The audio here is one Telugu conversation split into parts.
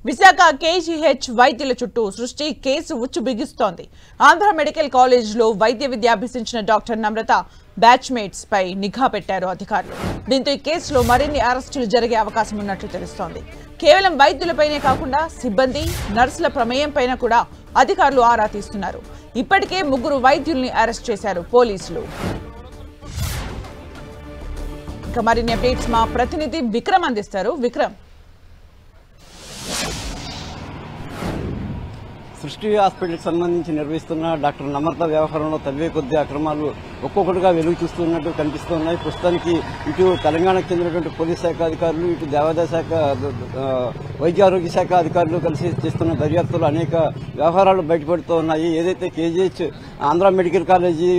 విశాఖ కేజీహెచ్ వైద్యుల చుట్టూ సృష్టి కేసు ఉచ్చు బిగిస్తోంది. ఆంధ్ర మెడికల్ కాలేజ్లో వైద్య విద్య అభ్యసించిన డాక్టర్ నమ్రత బ్యాచ్మేట్స్ పై నిఘా పెట్టారు అధికారులు. దీంతో ఈ కేసులో మరిన్ని అరెస్టులు జరిగే అవకాశం ఉన్నట్లు తెలుస్తోంది. కేవలం వైద్యులపైనే కాకుండా సిబ్బంది, నర్సుల ప్రమేయం పైన కూడా అధికారులు ఆరా తీస్తున్నారు. ఇప్పటికే 3 వైద్యుల్ని అరెస్ట్ చేశారు పోలీసులు. ఇక మరిన్ని అప్డేట్స్ మా ప్రతినిధి విక్రమ్ అందిస్తారు. విక్రమ్, సృష్టి హాస్పిటల్కి సంబంధించి నిర్వహిస్తున్న డాక్టర్ నమ్రత వ్యవహారంలో తవ్వే కొద్ది అక్రమాలు ఒక్కొక్కటిగా వెలుగు చూస్తున్నట్టు కనిపిస్తున్నాయి. ప్రస్తుతానికి ఇటు తెలంగాణకు చెందినటువంటి పోలీస్ శాఖ అధికారులు, ఇటు దేవాదాయ శాఖ, వైద్య ఆరోగ్య శాఖ అధికారులు కలిసి చేస్తున్న దర్యాప్తులు అనేక వ్యవహారాలు బయటపడుతూ ఉన్నాయి. ఏదైతే కేజీహెచ్ ఆంధ్ర మెడికల్ కాలేజీ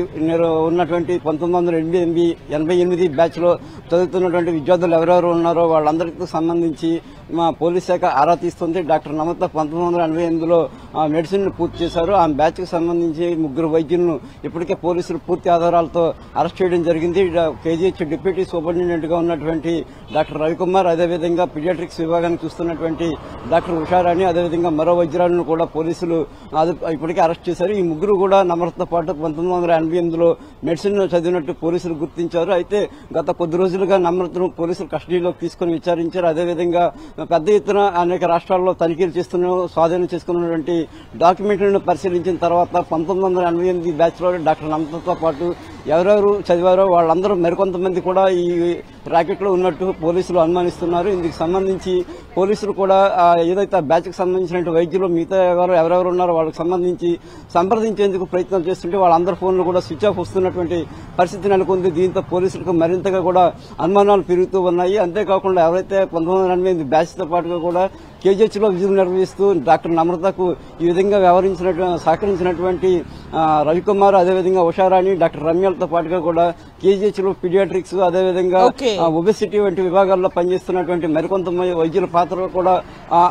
ఉన్నటువంటి 1988 బ్యాచ్లో చదువుతున్నటువంటి విద్యార్థులు ఎవరెవరు ఉన్నారో వాళ్ళందరికీ సంబంధించి మా పోలీస్ శాఖ ఆరా తీస్తుంది. డాక్టర్ నమ్రత 1988లో మెడిసిన్ పూర్తి చేశారు. ఆ బ్యాచ్ కు సంబంధించి 3 వైద్యులను ఇప్పటికే పోలీసులు పూర్తి ఆధారాలతో అరెస్ట్ చేయడం జరిగింది. కేజీహెచ్ డిప్యూటీ సూపరింటెండెంట్ గా ఉన్నటువంటి డాక్టర్ రవికుమార్, అదేవిధంగా పీడియాట్రిక్స్ విభాగానికి చూస్తున్నటువంటి డాక్టర్ ఉషారాణి, అదేవిధంగా మరో వైద్యురాలను కూడా పోలీసులు ఇప్పటికే అరెస్ట్ చేశారు. ఈ 3 కూడా నమ్రతతో పాటు 1988లో మెడిసిన్ చదివినట్టు పోలీసులు గుర్తించారు. అయితే గత కొద్ది రోజులుగా నమ్రతను పోలీసులు కస్టడీలోకి తీసుకుని విచారించారు. అదేవిధంగా పెద్ద ఎత్తున అనేక రాష్ట్రాల్లో తనిఖీలు స్వాధీనం చేసుకున్నటువంటి డాక్యుమెంట్లను పరిశీలించిన తర్వాత 1988 బ్యాచ్ లో డాక్టర్ నమ్రతతో పాటు ఎవరెవరు చదివారో వాళ్ళందరూ మరికొంతమంది కూడా ఈ ర్యాకెట్ లో ఉన్నట్టు పోలీసులు అనుమానిస్తున్నారు. ఇందుకు సంబంధించి పోలీసులు కూడా ఏదైతే బ్యాచ్ కి సంబంధించిన వైద్యులు మిగతా ఎవరెవరు ఉన్నారో వాళ్ళకి సంబంధించి సంప్రదించేందుకు ప్రయత్నాలు చేస్తుంటే వాళ్ళందరి ఫోన్లు కూడా స్విచ్ ఆఫ్ వస్తున్నటువంటి పరిస్థితి నెలకొంది. దీంతో పోలీసులకు మరింతగా కూడా అనుమానాలు పెరుగుతూ ఉన్నాయి. అంతేకాకుండా ఎవరైతే 1988 బ్యాచ్ తో పాటుగా కూడా కేజీహెచ్ లో విధులు నిర్వహిస్తూ డాక్టర్ నమ్రతకు ఈ విధంగా సహకరించినటువంటి రవికుమార్, అదేవిధంగా ఉషారాణి, డాక్టర్ రమ్యలతో పాటుగా కూడా కేజీహెచ్ లో పీడియాట్రిక్స్, అదేవిధంగా ఒబెసిటీ వంటి విభాగాల్లో పనిచేస్తున్నటువంటి మరికొంతమంది వైద్యుల పాత్రలు కూడా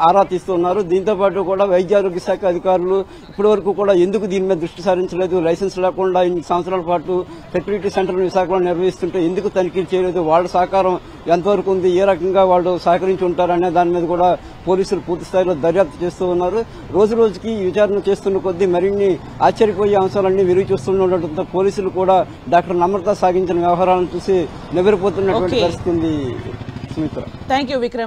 ఆరా తీస్తున్నారు. దీంతో పాటు కూడా వైద్య ఆరోగ్య శాఖ అధికారులు ఇప్పటి వరకు కూడా ఎందుకు దీని మీద దృష్టి సారించలేదు, లైసెన్స్ లేకుండా ఇన్ని సంవత్సరాల పాటు ఫెర్టిలిటీ సెంటర్ విశాఖలో నిర్వహిస్తుంటే ఎందుకు తనిఖీలు చేయలేదు, వాళ్ళ సహకారం ఎంతవరకు ఉంది, ఏ రకంగా వాళ్ళు సహకరించి ఉంటారనే దాని మీద కూడా పోలీసులు పూర్తి స్థాయిలో దర్యాప్తు చేస్తూ ఉన్నారు. రోజు రోజుకి విచారణ చేస్తున్న కొద్దీ మరిన్ని ఆశ్చర్యపోయే అంశాలన్నీ వెలుగు చూస్తుండటంతో పోలీసులు కూడా డాక్టర్ నమ్రత సాగించిన వ్యవహారాలను చూసి నివ్వెరపోతున్నటువంటి పరిస్థితి ఉంది. సుమిత్ర, థాంక్యూ విక్రమ్.